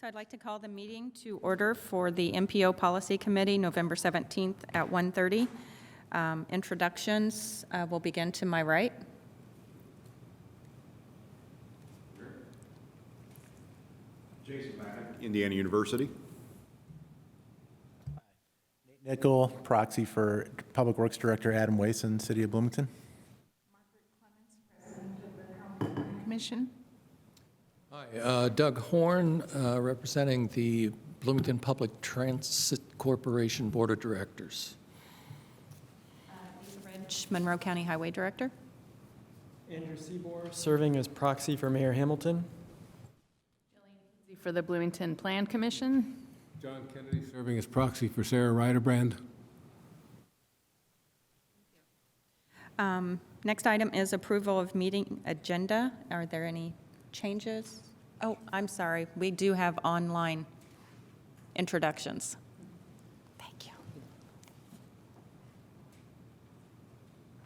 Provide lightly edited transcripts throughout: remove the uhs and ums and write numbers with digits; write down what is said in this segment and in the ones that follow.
So I'd like to call the meeting to order for the MPO Policy Committee, November 17th at 1:30. Introductions will begin to my right. Jason Maddock, Indiana University. Nate Nickel, proxy for Public Works Director Adam Wason, City of Bloomington. Commission. Hi, Doug Horn, representing the Bloomington Public Transit Corporation Board of Directors. Lisa Ridge, Monroe County Highway Director. Andrew Seaborg, serving as proxy for Mayor Hamilton. For the Bloomington Plan Commission. John Kennedy, serving as proxy for Sarah Ryderbrand. Next item is approval of meeting agenda. Are there any changes? Oh, I'm sorry. We do have online introductions. Thank you.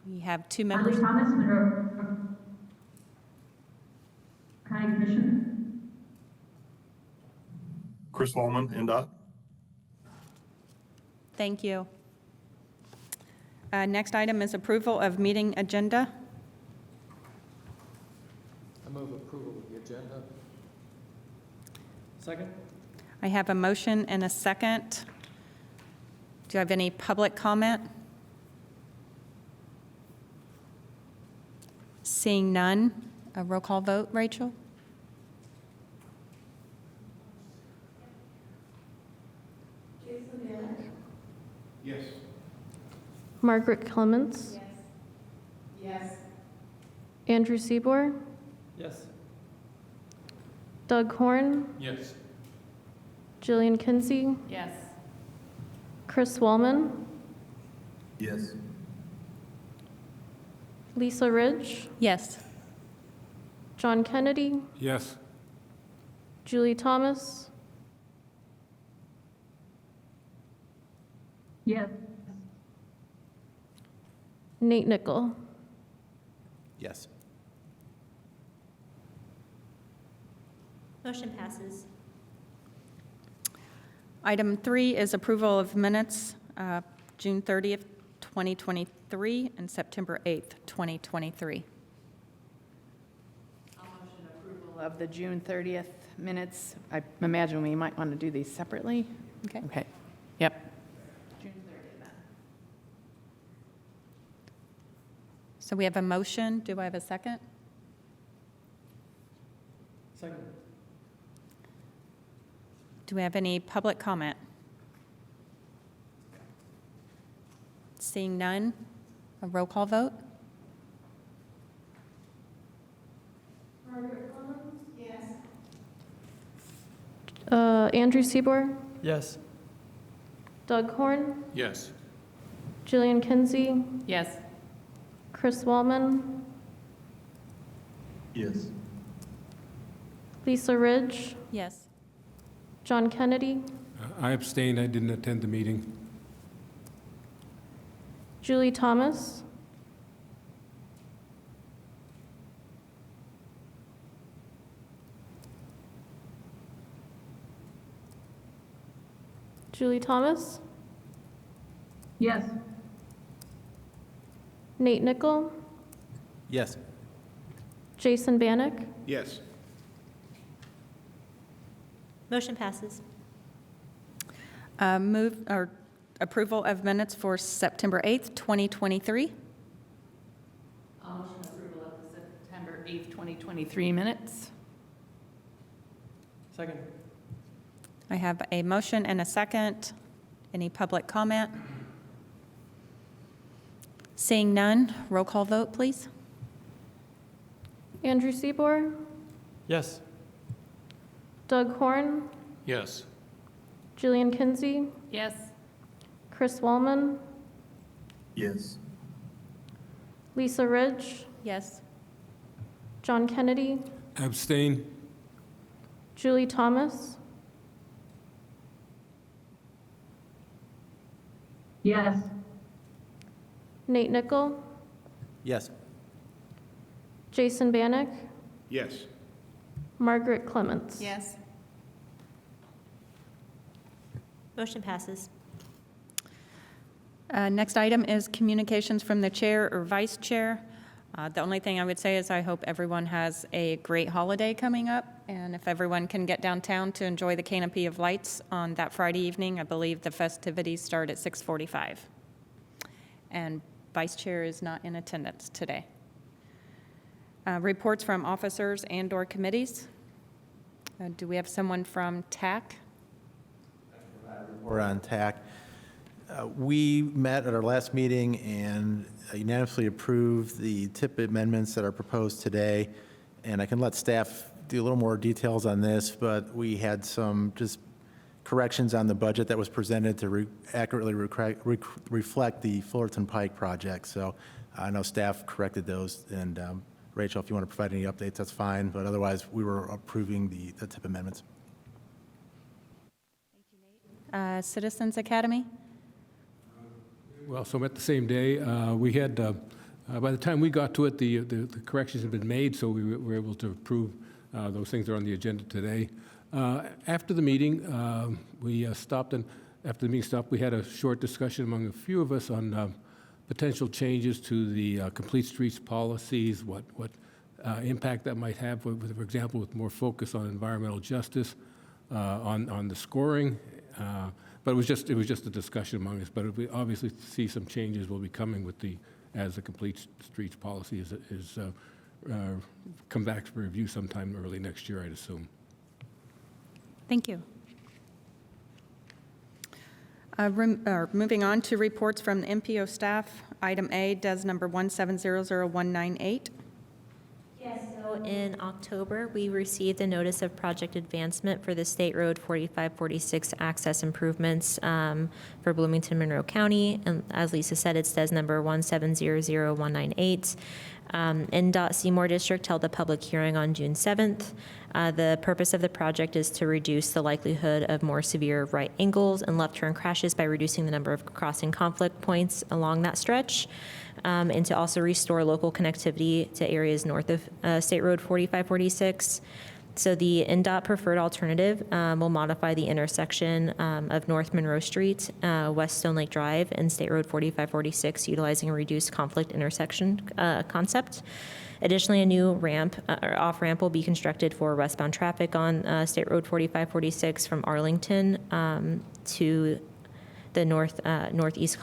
We have two members. Thomas, Monroe County Commission. Chris Wallman, NDOT. Thank you. Next item is approval of meeting agenda. I move approval of the agenda. Second. I have a motion and a second. Do you have any public comment? Seeing none, a roll call vote, Rachel? Yes. Margaret Clements. Yes. Andrew Seaborg. Yes. Doug Horn. Yes. Jillian Kinsey. Yes. Chris Wallman. Yes. Lisa Ridge. Yes. John Kennedy. Yes. Julie Thomas. Yes. Nate Nickel. Yes. Motion passes. Item 3 is approval of minutes, June 30th, 2023, and September 8th, 2023. I'll motion approval of the June 30th minutes. I imagine we might want to do these separately. Okay. Okay. Yep. June 30th then. So we have a motion. Do I have a second? Second. Do we have any public comment? Seeing none, a roll call vote? Andrew Seaborg. Yes. Doug Horn. Yes. Jillian Kinsey. Yes. Chris Wallman. Yes. Lisa Ridge. Yes. John Kennedy. I abstained. I didn't attend the meeting. Julie Thomas. Julie Thomas. Yes. Nate Nickel. Yes. Jason Bannock. Yes. Motion passes. Move or approval of minutes for September 8th, 2023. I'll motion approval of the September 8th, 2023 minutes. Second. I have a motion and a second. Any public comment? Seeing none, roll call vote, please. Andrew Seaborg. Yes. Doug Horn. Yes. Jillian Kinsey. Yes. Chris Wallman. Yes. Lisa Ridge. Yes. John Kennedy. Abstain. Julie Thomas. Yes. Nate Nickel. Yes. Jason Bannock. Yes. Margaret Clements. Yes. Motion passes. Next item is communications from the chair or vice chair. The only thing I would say is I hope everyone has a great holiday coming up, and if everyone can get downtown to enjoy the canopy of lights on that Friday evening. I believe the festivities start at 6:45. And vice chair is not in attendance today. Reports from officers and/or committees. Do we have someone from TAC? We're on TAC. We met at our last meeting and unanimously approved the tip amendments that are proposed today. And I can let staff do a little more details on this, but we had some just corrections on the budget that was presented to accurately reflect the Fullerton Pike project. So I know staff corrected those. And Rachel, if you want to provide any updates, that's fine. But otherwise, we were approving the tip amendments. Citizens Academy? Well, so met the same day. We had, by the time we got to it, the corrections had been made, so we were able to approve those things that are on the agenda today. After the meeting, we stopped, and after the meeting stopped, we had a short discussion among a few of us on potential changes to the complete streets policies, what impact that might have, for example, with more focus on environmental justice, on the scoring. But it was just a discussion among us. But we obviously see some changes will be coming with as the complete streets policy is come back for review sometime early next year, I'd assume. Thank you. Moving on to reports from the MPO staff. Item A, DES number 1700198. Yes, so in October, we received a notice of project advancement for the State Road 4546 access improvements for Bloomington, Monroe County. And as Lisa said, it says number 1700198. NDOT Seymour District held a public hearing on June 7th. The purpose of the project is to reduce the likelihood of more severe right angles and left turn crashes by reducing the number of crossing conflict points along that stretch, and to also restore local connectivity to areas north of State Road 4546. So the NDOT preferred alternative will modify the intersection of North Monroe Street, West Stone Lake Drive, and State Road 4546, utilizing a reduced conflict intersection concept. Additionally, a new ramp or off-ramp will be constructed for westbound traffic on State Road 4546 from Arlington to the northeast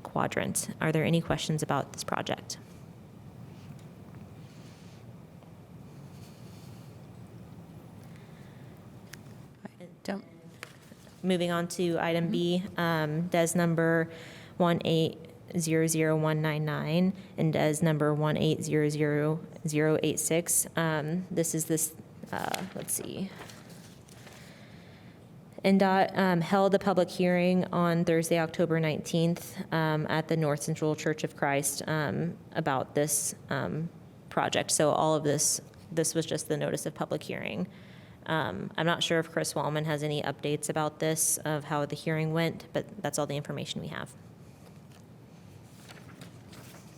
quadrant. Are there any questions about this project? Don't. Moving on to item B, DES number 1800199 and DES number 1800086. Let's see. NDOT held a public hearing on Thursday, October 19th at the North Central Church of Christ about this project. So all of this was just the notice of public hearing. I'm not sure if Chris Wallman has any updates about this, of how the hearing went, but that's all the information we have.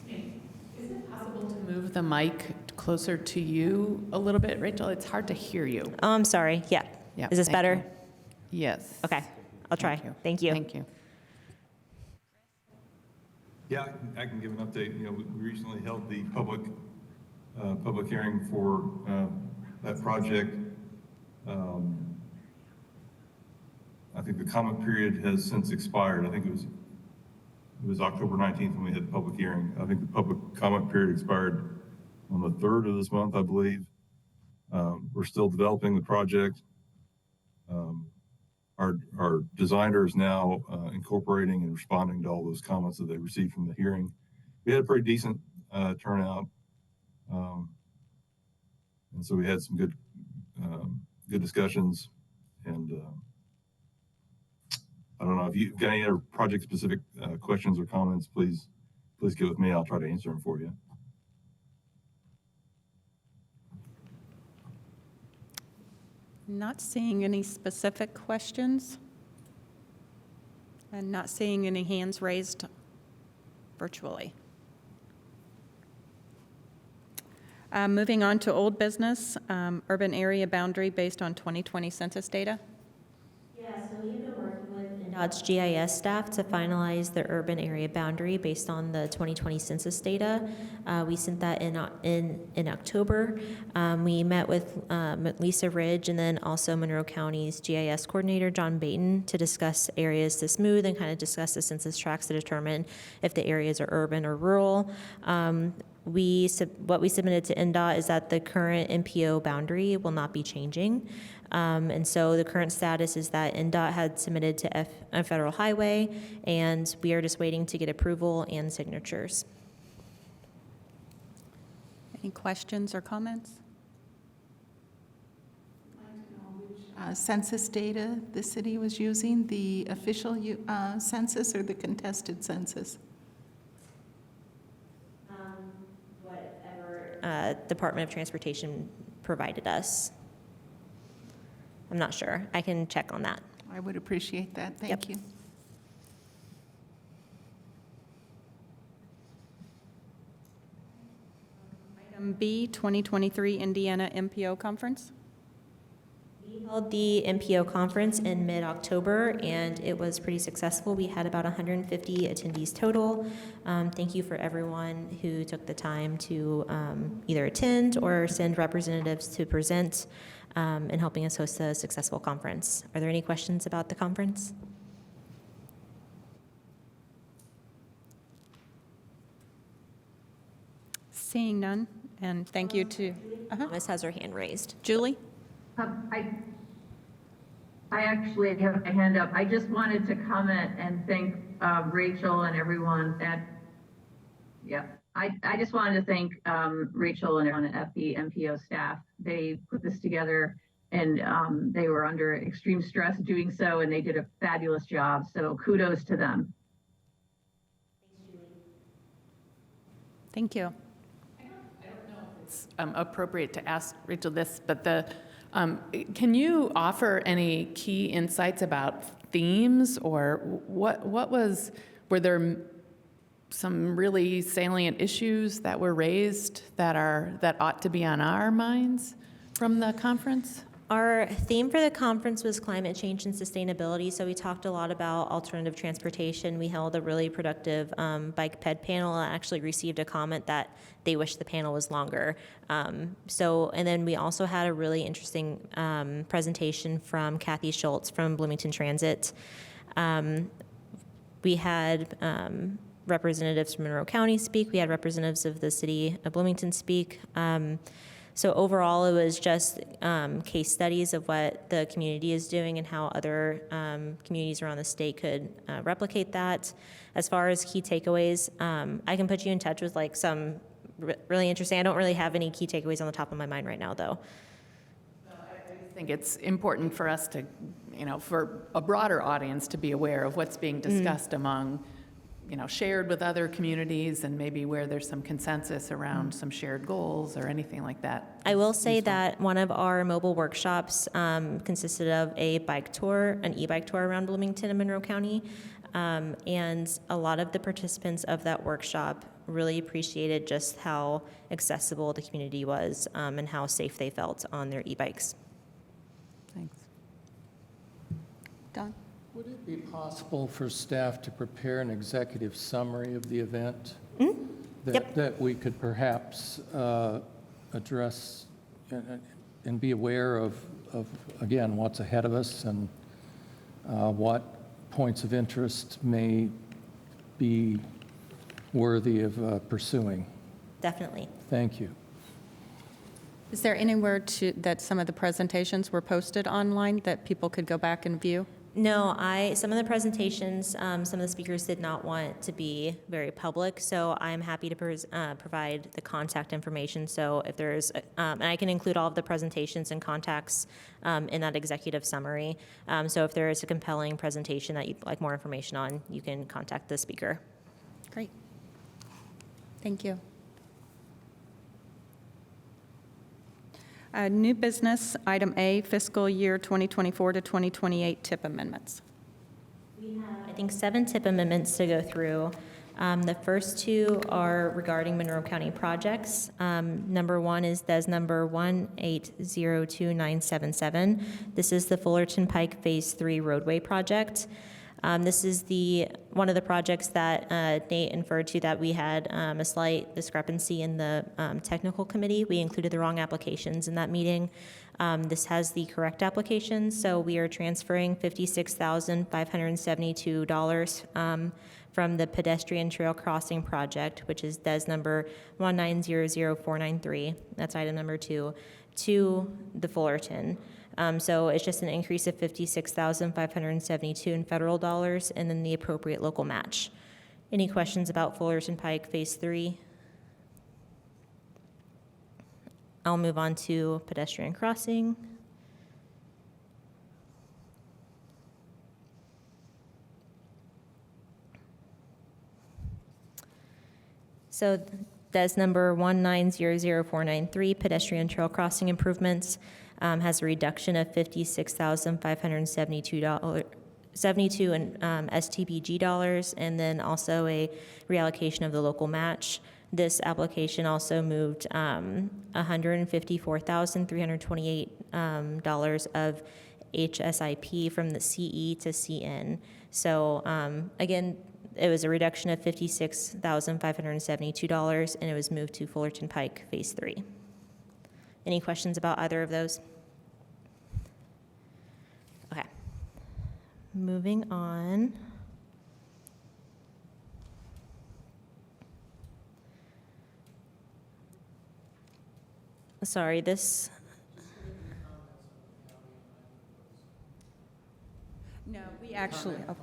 Is it possible to move the mic closer to you a little bit, Rachel? It's hard to hear you. Oh, I'm sorry. Yeah. Yeah, Is this thank better? you. Yes. Okay. I'll try. Thank you. Thank you. Yeah, I can give an update. We recently held the public hearing for that project. I think the comment period has since expired. I think it was October 19th when we had the public hearing. I think the public comment period expired on the 3rd of this month, I believe. We're still developing the project. Our designer is now incorporating and responding to all those comments that they received from the hearing. We had a pretty decent turnout. And so we had some good discussions, and I don't know if you've got any other project-specific questions or comments. Please get with me. I'll try to answer them for you. Not seeing any specific questions, and not seeing any hands raised virtually. Moving on to old business, urban area boundary based on 2020 census data. Yeah, so we've been working with INDOT's GIS staff to finalize the urban area boundary based on the 2020 census data. We sent that in October. We met with Lisa Ridge and then also Monroe County's GIS coordinator, John Baton, to discuss areas to smooth and kind of discuss the census tracts to determine if the areas are urban or rural. What we submitted to INDOT is that the current MPO boundary will not be changing. And so the current status is that INDOT had submitted to a federal highway, and we are just waiting to get approval and signatures. Any questions or comments? Census data the city was using, the official census or the contested census? Whatever Department of Transportation provided us. I'm not sure. I can check on that. I would appreciate that. Thank you. Item B, 2023 Indiana MPO Conference. We held the MPO conference in mid-October, and it was pretty successful. We had about 150 attendees total. Thank you for everyone who took the time to either attend or send representatives to present and helping us host a successful conference. Are there any questions about the conference? Seeing none, and thank you to, Thomas has her hand raised. Julie? I actually have my hand up. I just wanted to comment and thank Rachel and everyone I just wanted to thank Rachel and everyone at the MPO staff. They put this together and they were under extreme stress doing so, and they did a fabulous job. So kudos to them. Thank you. It's appropriate to ask Rachel this, but can you offer any key insights about themes, or were there some really salient issues that were raised that ought to be on our minds from the conference? Our theme for the conference was climate change and sustainability, so we talked a lot about alternative transportation. We held a really productive bike ped panel. I actually received a comment that they wish the panel was longer. And then we also had a really interesting presentation from Kathy Schultz from Bloomington Transit. We had representatives from Monroe County speak. We had representatives of the city of Bloomington speak. So overall, it was just case studies of what the community is doing and how other communities around the state could replicate that. As far as key takeaways, I can put you in touch with like some really interesting. I don't really have any key takeaways on the top of my mind right now, though. I think it's important for us to, for a broader audience to be aware of what's being discussed among, shared with other communities, and maybe where there's some consensus around some shared goals or anything like that. I will say that one of our mobile workshops consisted of an e-bike tour around Bloomington and Monroe County. And a lot of the participants of that workshop really appreciated just how accessible the community was and how safe they felt on their e-bikes. Thanks. Don? Would it be possible for staff to prepare an executive summary of the event? Yep. That we could perhaps address and be aware of, again, what's ahead of us and what points of interest may be worthy of pursuing. Definitely. Thank you. Is there anywhere that some of the presentations were posted online that people could go back and view? No, some of the presentations, some of the speakers did not want to be very public, so I'm happy to provide the contact information. So if there's, and I can include all of the presentations and contacts in that executive summary. So if there is a compelling presentation that you'd like more information on, you can contact the speaker. Great. Thank you. New business, item A, fiscal year 2024 to 2028 TIP amendments. We have, I think, 7 TIP amendments to go through. The first 2 are regarding Monroe County projects. Number 1 is DES number 1802977. This is the Fullerton Pike Phase 3 roadway project. This is one of the projects that Nate inferred to that we had a slight discrepancy in the technical committee. We included the wrong applications in that meeting. This has the correct applications, so we are transferring $56,572 from the pedestrian trail crossing project, which is DES number 1900493, that's item number 2, to the Fullerton. So it's just an increase of $56,572 in federal dollars and then the appropriate local match. Any questions about Fullerton Pike Phase 3? I'll move on to pedestrian crossing. So DES number 1900493, pedestrian trail crossing improvements, has a reduction of $56,572 in STBG dollars, and then also a reallocation of the local match. This application also moved $154,328 of HSIP from the CE to CN. So again, it was a reduction of $56,572, and it was moved to Fullerton Pike Phase 3. Any questions about either of those? Okay. Moving on. Sorry, this. No, we actually, oh,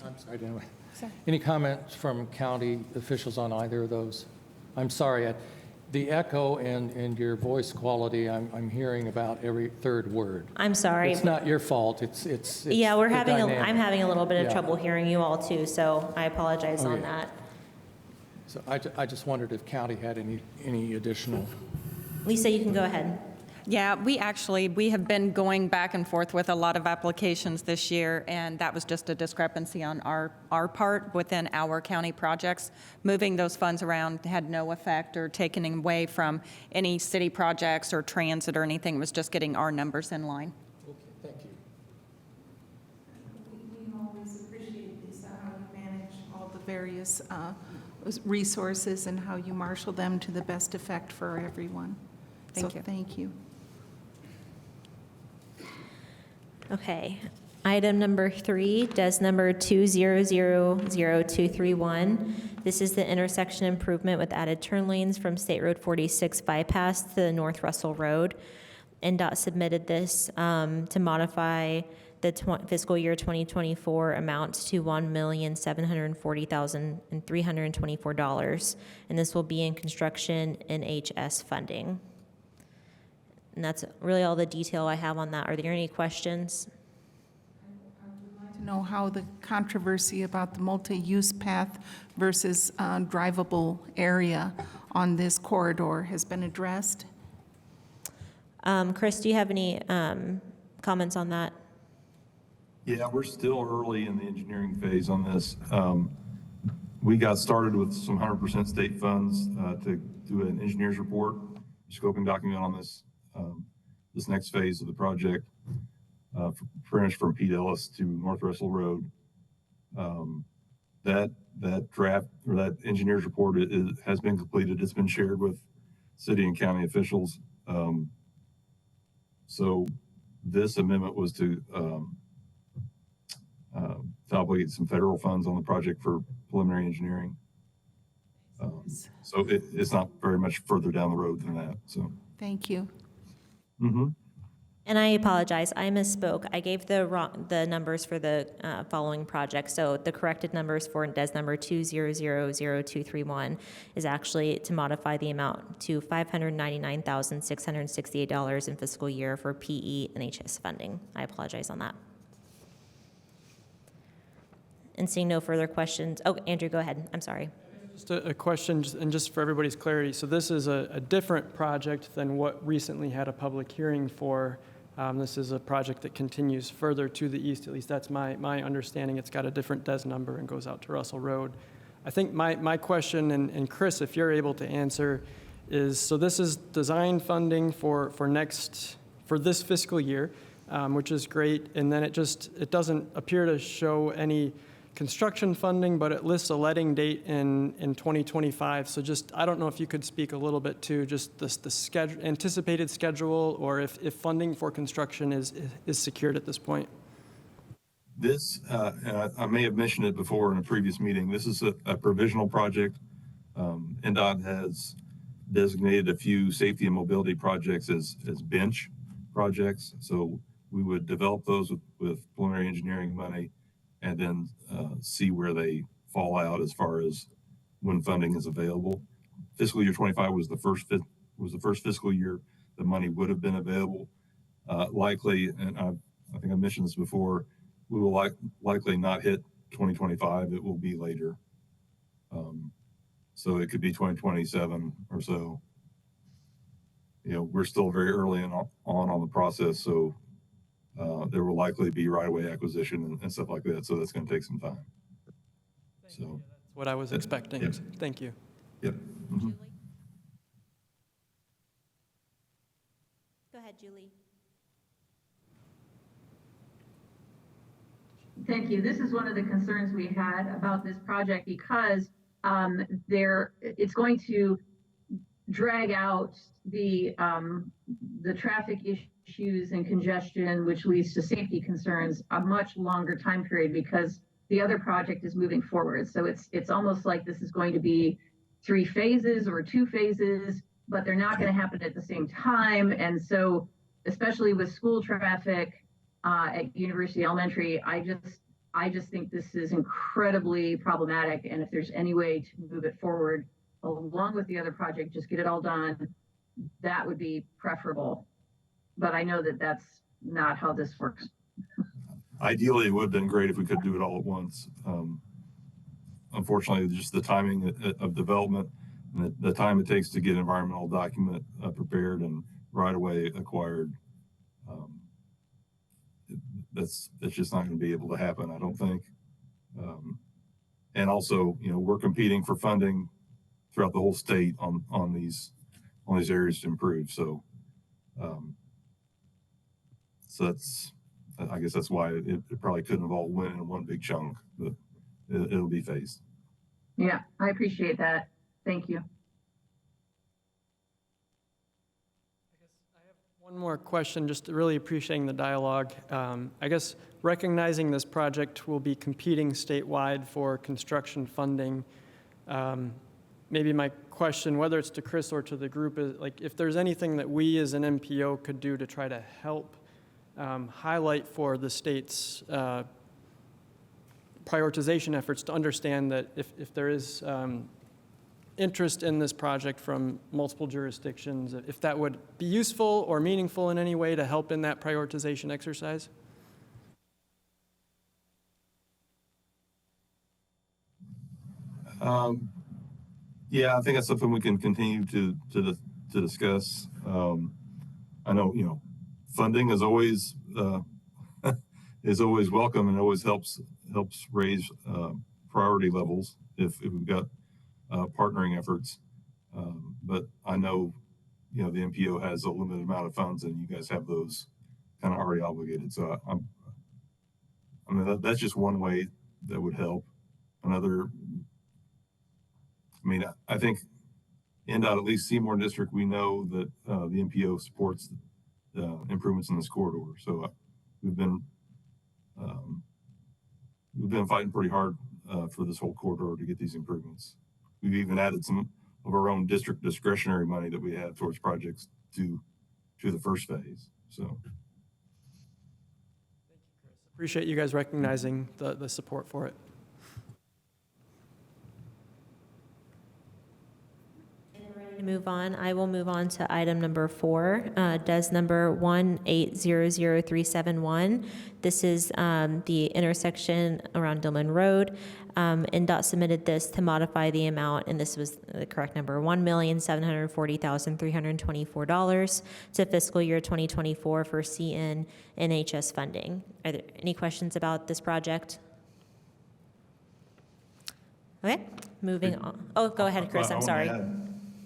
I'm sorry, anyway. Any comments from county officials on either of those? I'm sorry, the echo and your voice quality, I'm hearing about every third word. I'm sorry. It's not your fault, it's Yeah, the I'm having a little bit of Yeah. trouble hearing you all too, so I apologize on Okay. that. So I just wondered if county had any additional. Lisa, you can go ahead. yeah, we have been going back and forth with a lot of applications this year, and that was just a discrepancy on our part within our county projects. Moving those funds around had no effect or taken away from any city projects or transit or anything. It was just getting our numbers in line. Okay, thank you. We always appreciate, Lisa, how you manage all the various resources and how you marshal them to the best effect for everyone. Thank you. Thank you. Okay. Item number 3, DES number 2000231. This is the intersection improvement with added turn lanes from State Road 46 bypass to the North Russell Road. NDOT submitted this to modify the fiscal year 2024 amount to $1,740,324, and this will be in construction and HS funding. And that's really all the detail I have on that. Are there any questions? To know how the controversy about the multi-use path versus drivable area on this corridor has been addressed? Chris, do you have any comments on that? Yeah, we're still early in the engineering phase on this. We got started with some 100% state funds to do an engineer's report, scoping document on this next phase of the project, furnished from Pete Ellis to North Russell Road. That draft or that engineer's report has been completed. It's been shared with city and county officials. So this amendment was to obligate some federal funds on the project for preliminary engineering. So it's not very much further down the road than that. So Thank you. And I apologize, I misspoke. I gave the numbers for the following projects. So the corrected numbers for DES number 2000231 is actually to modify the amount to $599,668 in fiscal year for PE and HS funding. I apologize on that. And seeing no further questions. Oh, Andrew, go ahead. I'm sorry. Just a question, and just for everybody's clarity. So this is a different project than what recently had a public hearing for. This is a project that continues further to the east, at least that's my understanding. It's got a different DES number and goes out to Russell Road. I think my question, and Chris, if you're able to answer, is so this is design funding for this fiscal year. which is great. And then it doesn't appear to show any construction funding, but it lists a letting date in 2025. So just, I don't know if you could speak a little bit to just the schedule, anticipated schedule, or if funding for construction is secured at this point. This, and I may have mentioned it before in a previous meeting, this is a provisional project. NDOT has designated a few safety and mobility projects as bench projects. So we would develop those with preliminary engineering money and then see where they fall out as far as when funding is available. Fiscal year 25 was the first fiscal year the money would have been available. Likely, and I think I mentioned this before, we will likely not hit 2025. It will be later. So it could be 2027 or so. You know, we're still very early on the process, so there will likely be right-of-way acquisition and stuff like that. So that's going to take some time. So That's what I was expecting. Yep. Thank you. Yep. Mhm. Go ahead, Julie. Thank you. This is one of the concerns we had about this project because it's going to drag out the traffic issues and congestion, which leads to safety concerns, a much longer time period because the other project is moving forward. So it's almost like this is going to be 3 phases or 2 phases, but they're not going to happen at the same time. And so, especially with school traffic at University Elementary, I just think this is incredibly problematic. And if there's any way to move it forward along with the other project, just get it all done, that would be preferable. But I know that that's not how this works. Ideally, it would have been great if we could do it all at once. Unfortunately, just the timing of development and the time it takes to get environmental document prepared and right away acquired, that's just not going to be able to happen, I don't think. And also, you know, we're competing for funding throughout the whole state on these areas to improve. So, I guess that's why it probably couldn't have all went in one big chunk, but it'll be phased. Yeah, I appreciate that. Thank you. One more question, just really appreciating the dialogue. I guess recognizing this project will be competing statewide for construction funding. Maybe my question, whether it's to Chris or to the group, is like if there's anything that we as an MPO could do to try to help highlight for the state's prioritization efforts to understand that if there is interest in this project from multiple jurisdictions, if that would be useful or meaningful in any way to help in that prioritization exercise? Yeah, I think that's something we can continue to discuss. I know, you know, funding is always welcome and always helps raise priority levels if we've got partnering efforts. But I know, you know, the MPO has a limited amount of funds and you guys have those kind of already obligated. So I mean, that's just one way that would help. Another, I mean, I think NDOT, at least Seymour District, we know that the MPO supports improvements in this corridor. So we've been fighting pretty hard for this whole corridor to get these improvements. We've even added some of our own district discretionary money that we have towards projects to the first phase. So. Thank you, Chris. Appreciate you guys recognizing the support for it. To move on, I will move on to item number 4, DES number 1800371. This is the intersection around Dillman Road. NDOT submitted this to modify the amount, and this was the correct number, $1,740,324 to fiscal year 2024 for CN NHS funding. Are there any questions about this project? Okay, moving on. Oh, go ahead, Chris, I'm sorry.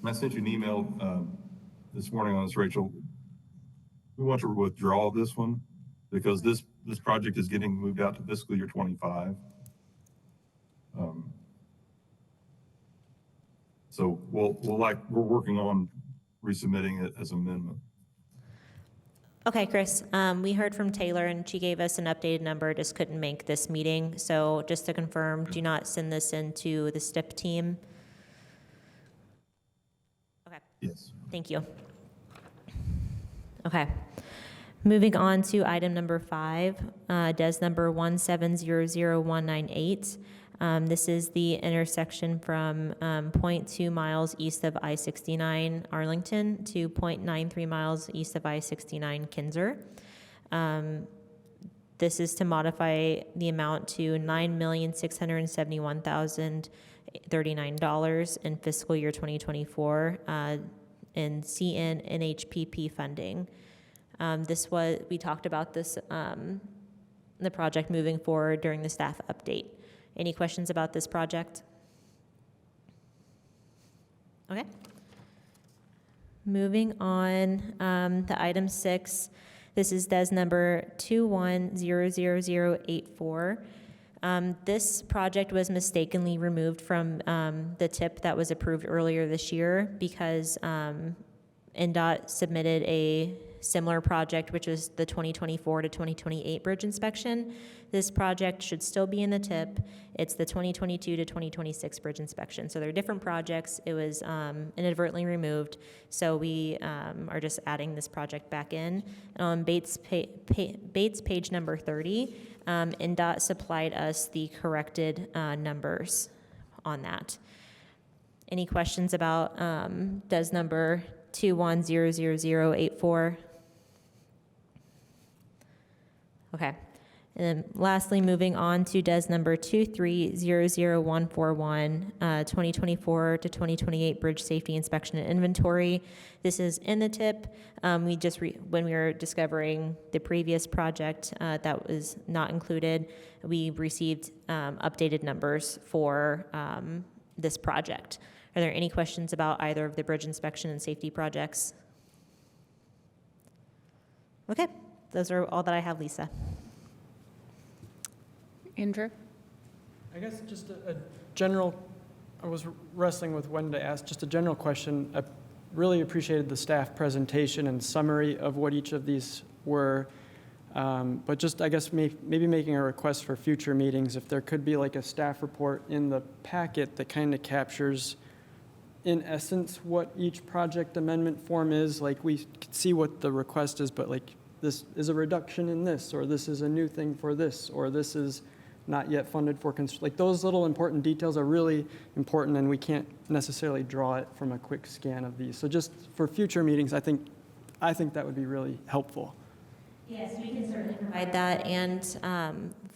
I sent you an email this morning on this, Rachel. We want to withdraw this one because this project is getting moved out to fiscal year 25. So we're working on resubmitting it as amendment. Okay, Chris, we heard from Taylor, and she gave us an updated number, just couldn't make this meeting. So just to confirm, do not send this into the STIP team? Okay. Yes. Thank you. Okay. Moving on to item number 5, DES number 1700198. This is the intersection from 0.2 miles east of I-69 Arlington to 0.93 miles east of I-69 Kinzer. This is to modify the amount to $9,671,039 in fiscal year 2024 in CN NHPP funding. We talked about this, the project moving forward during the staff update. Any questions about this project? Okay. Moving on to item 6. This is DES number 2100084. This project was mistakenly removed from the TIP that was approved earlier this year because NDOT submitted a similar project, which is the 2024 to 2028 bridge inspection. This project should still be in the TIP. It's the 2022 to 2026 bridge inspection. So they're different projects. It was inadvertently removed. So we are just adding this project back in. On Bates page number 30, NDOT supplied us the corrected numbers on that. Any questions about DES number 2100084? Okay. And then lastly, moving on to DES number 2300141, 2024 to 2028 bridge safety inspection and inventory. This is in the TIP. When we were discovering the previous project that was not included, we received updated numbers for this project. Are there any questions about either of the bridge inspection and safety projects? Okay, those are all that I have, Lisa. Andrew? I guess just a general, I was wrestling with when to ask, just a general question. I really appreciated the staff presentation and summary of what each of these were. But just, I guess, maybe making a request for future meetings, if there could be like a staff report in the packet that kind of captures, in essence, what each project amendment form is. Like, we could see what the request is, but like, this is a reduction in this, or this is a new thing for this, or this is not yet funded for, like, those little important details are really important, and we can't necessarily draw it from a quick scan of these. So just for future meetings, I think that would be really helpful. Yes, we can certainly provide that. And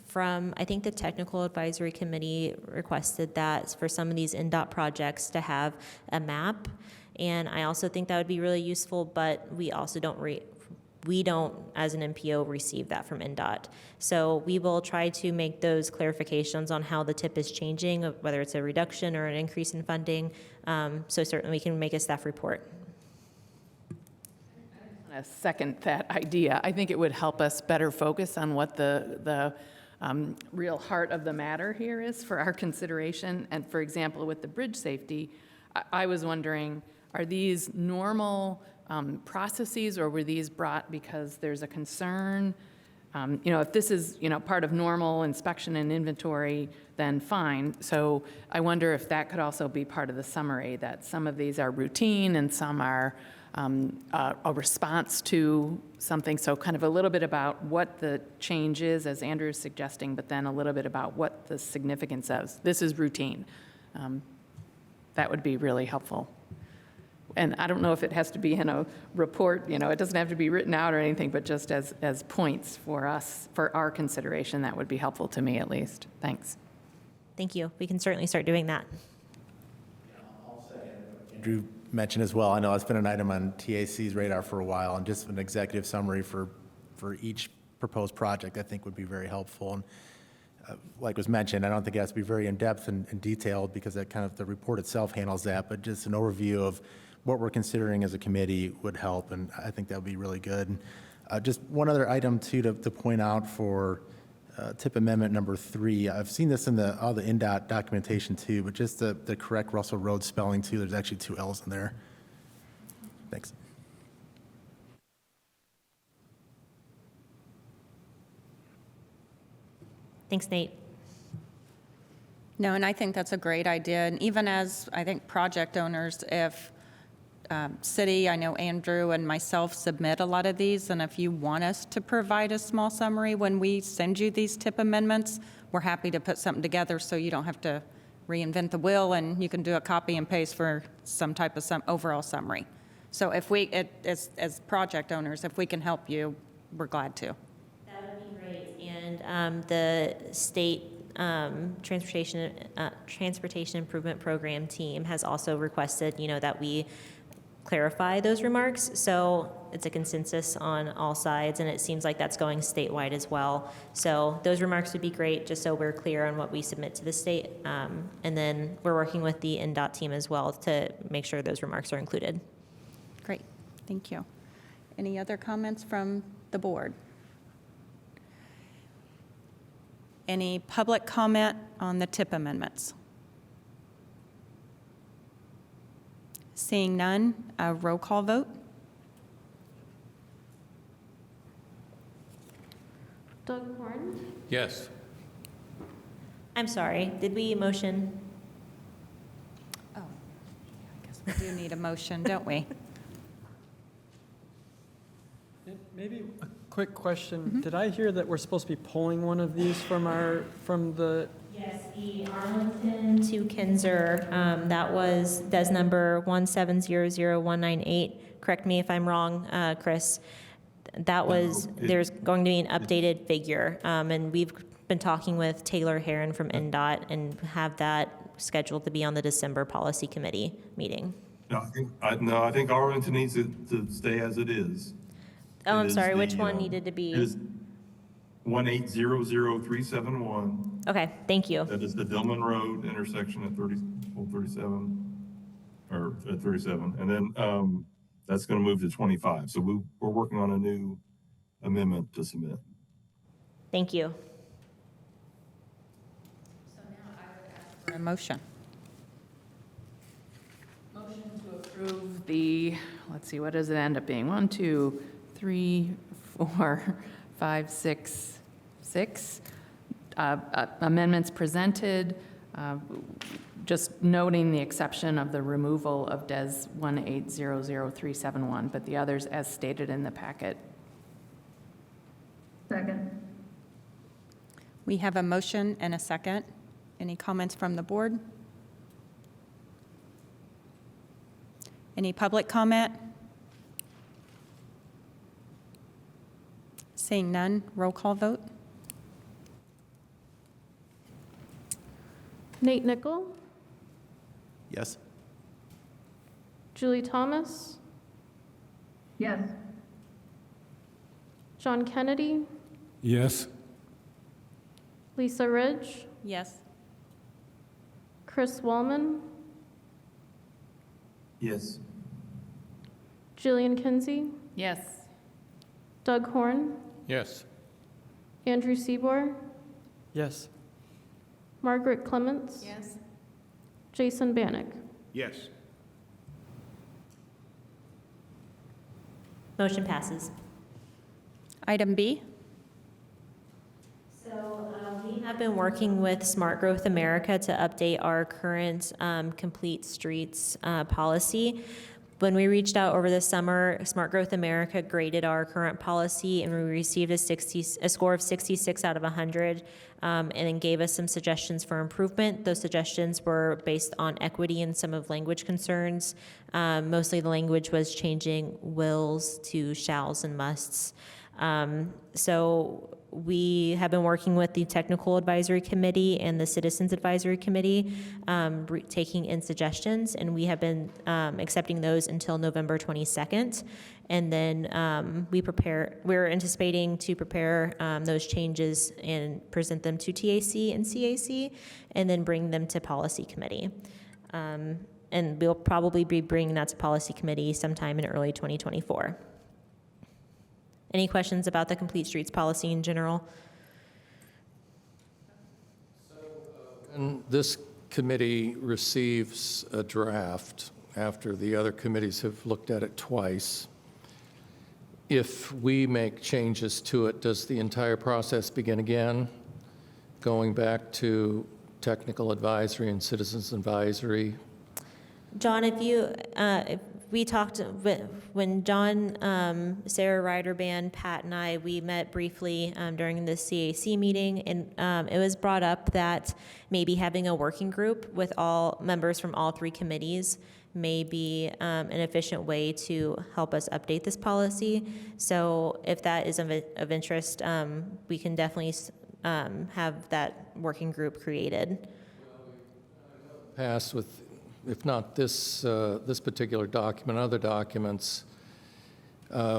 from, I think the technical advisory committee requested that for some of these NDOT projects to have a map. And I also think that would be really useful, but we also don't, as an MPO, receive that from NDOT. So we will try to make those clarifications on how the TIP is changing, whether it's a reduction or an increase in funding. So certainly we can make a staff report. I second that idea. I think it would help us better focus on what the real heart of the matter here is for our consideration. And for example, with the bridge safety, I was wondering, are these normal processes, or were these brought because there's a concern? If this is, part of normal inspection and inventory, then fine. So I wonder if that could also be part of the summary, that some of these are routine and some are a response to something. So kind of a little bit about what the change is, as Andrew is suggesting, but then a little bit about what the significance is. This is routine. That would be really helpful. And I don't know if it has to be in a report, it doesn't have to be written out or anything, but just as points for us, for our consideration, that would be helpful to me at least. Thanks. Thank you. We can certainly start doing that. Andrew mentioned as well, I know it's been an item on TAC's radar for a while, and just an executive summary for each proposed project I think would be very helpful. And like was mentioned, I don't think it has to be very in-depth and detailed, because that kind of, the report itself handles that, but just an overview of what we're considering as a committee would help, and I think that would be really good. Just one other item too to point out for tip amendment number 3. I've seen this in all the NDOT documentation too, but just the correct Russell Road spelling too. There's actually 2 L's in there. Thanks. Thanks, Nate. No, and I think that's a great idea. And even as, I think, project owners, if city, I know Andrew and myself submit a lot of these, and if you want us to provide a small summary when we send you these tip amendments, we're happy to put something together so you don't have to reinvent the wheel, and you can do a copy and paste for some type of overall summary. So if we, as project owners, if we can help you, we're glad to. That would be great. And the state transportation improvement program team has also requested, that we clarify those remarks. So it's a consensus on all sides, and it seems like that's going statewide as well. So those remarks would be great, just so we're clear on what we submit to the state. And then we're working with the NDOT team as well to make sure those remarks are included. Great, thank you. Any other comments from the board? Any public comment on the tip amendments? Seeing none, a roll call vote. Doug Horn, Yes. I'm sorry, did we motion? Oh, I guess we do need a motion, don't we? Maybe a quick question. Did I hear that we're supposed to be pulling one of these from the, Yes, the Arlington to Kinzer, that was DES number 1700198. Correct me if I'm wrong, Chris. That was, there's going to be an updated figure, and we've been talking with Taylor Heron from NDOT and have that scheduled to be on the December Policy Committee meeting. No, I think Arlington needs it to stay as it is. Oh, It I'm is sorry, the, which one needed to It be? is 1800371. Okay, thank you. That is the Dillman Road intersection at 37, or at 37. And then that's going to move to 25. So we're working on a new amendment to submit. Thank you. For a motion. Motion to approve the, let's see, what does it end up being? 1, 2, 3, 4, 5, 6 amendments presented, just noting the exception of the removal of DES 1800371, but the others as stated in the packet. Second. We have a motion and a second. Any comments from the board? Any public comment? Seeing none, roll call vote. Nate Nickel, Yes. Julie Thomas, Yes. John Kennedy, Yes. Lisa Ridge, Yes. Chris Wallman, Yes. Jillian Kinsey, Yes. Doug Horn, Yes. Andrew Seabour, yes. Margaret Clements, Yes. Jason Bannock. Yes. Motion passes. Item B. So we have been working with Smart Growth America to update our current complete streets policy. When we reached out over the summer, Smart Growth America graded our current policy, and we received a score of 66 out of 100, and then gave us some suggestions for improvement. Those suggestions were based on equity and some of language concerns. Mostly the language was changing wills to shalls and musts. So we have been working with the Technical Advisory Committee and the Citizens Advisory Committee, taking in suggestions, and we have been accepting those until November 22nd. And then we're anticipating to prepare those changes and present them to TAC and CAC, and then bring them to Policy Committee. And we'll probably be bringing that to Policy Committee sometime in early 2024. Any questions about the Complete Streets policy in general? And this committee receives a draft after the other committees have looked at it twice. If we make changes to it, does the entire process begin again, going back to technical advisory and citizens advisory? John, if we talked, when John, Sarah Ryder-Band, Pat, and I, we met briefly during the CAC meeting, and it was brought up that maybe having a working group with all members from all three committees may be an efficient way to help us update this policy. So if that is of interest, we can definitely have that working group created. Passed with, if not this, this particular document, other documents,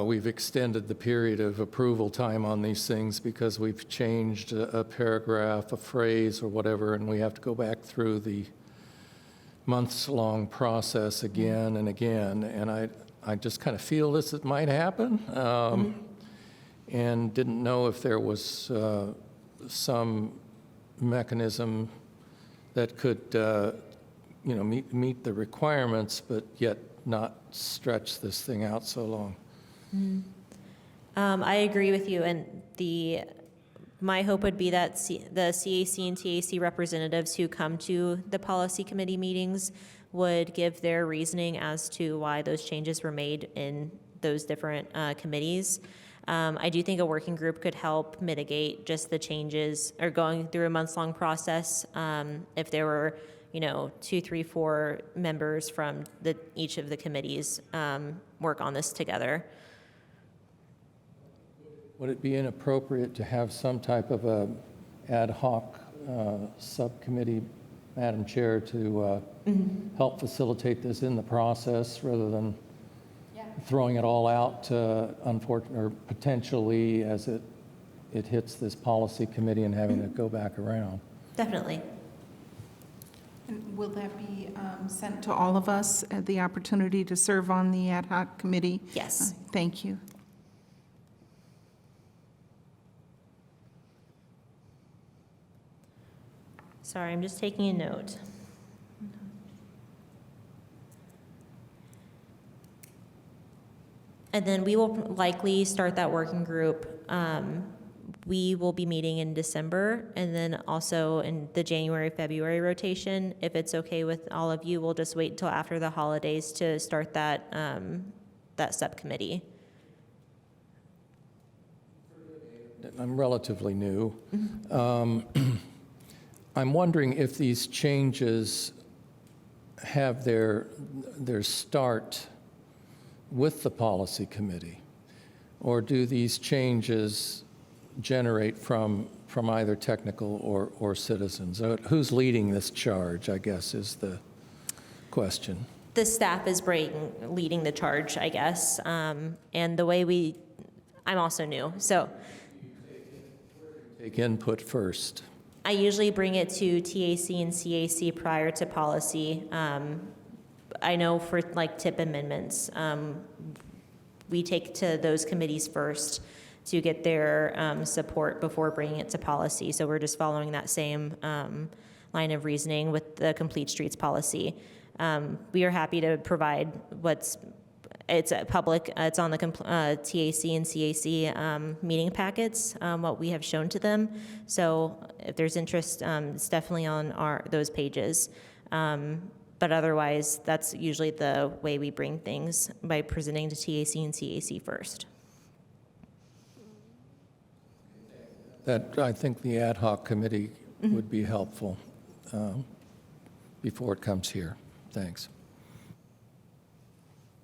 we've extended the period of approval time on these things because we've changed a paragraph, a phrase, or whatever, and we have to go back through the months-long process again and again. And I just kind of feel this might happen, and didn't know if there was some mechanism that could meet the requirements, but yet not stretch this thing out so long. I agree with you, and my hope would be that the CAC and TAC representatives who come to the policy committee meetings would give their reasoning as to why those changes were made in those different committees. I do think a working group could help mitigate just the changes, or going through a months-long process. If there were 2, 3, 4 members from each of the committees work on this together. Would it be inappropriate to have some type of a ad hoc subcommittee, Madam Chair, to help facilitate this in the process rather than throwing it all out, unfortunately, or potentially as it hits this policy committee and having to go back around? Definitely. And will that be sent to all of us, the opportunity to serve on the ad hoc committee? Yes. Thank you. Sorry, I'm just taking a note. And then we will likely start that working group. We will be meeting in December, and then also in the January, February rotation. If it's okay with all of you, we'll just wait until after the holidays to start that, that subcommittee. I'm relatively new. I'm wondering if these changes have their start with the policy committee, or do these changes generate from either technical or citizens? Who's leading this charge, I guess, is the question. The staff is leading the charge, I guess. And the way I'm also new, so. Take input first. I usually bring it to TAC and CAC prior to policy. I know for like tip amendments, we take to those committees first to get their support before bringing it to policy. So we're just following that same line of reasoning with the Complete Streets policy. We are happy to provide it's public, it's on the TAC and CAC meeting packets, what we have shown to them. So if there's interest, it's definitely on those pages. But otherwise, that's usually the way we bring things, by presenting to TAC and CAC first. That, I think the ad hoc committee would be helpful before it comes here. Thanks.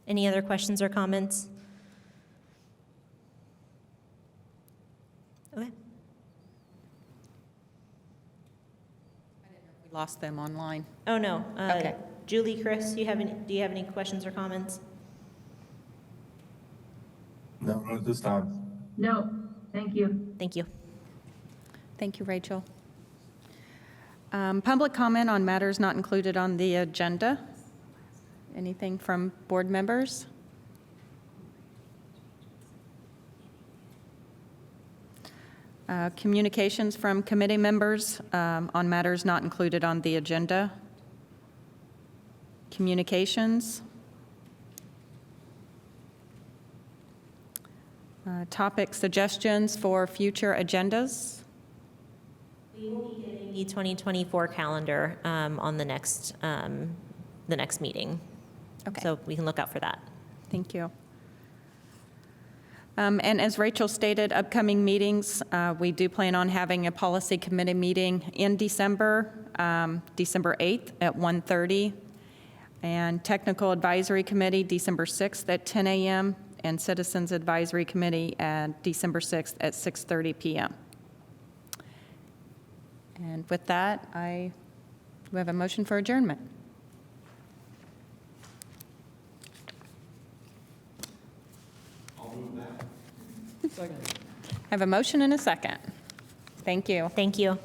Any other questions or comments? Okay. We lost them online. Oh, no. Okay. Julie, Chris, do you have any questions or comments? No, not at this time. No, thank you. Thank you. Thank you, Rachel. Public comment on matters not included on the agenda. Anything from board members? Communications from committee members on matters not included on the agenda. Communications. Topic suggestions for future agendas. We will be getting the 2024 calendar on the next meeting. Okay. So we can look out for that. Thank you. And as Rachel stated, upcoming meetings, we do plan on having a policy committee meeting in December, December 8th at 1:30, and Technical Advisory Committee, December 6th at 10 a.m., and Citizens Advisory Committee at December 6th at 6:30 p.m. And with that, we have a motion for adjournment. Second. I have a motion and a second. Thank you. Thank you.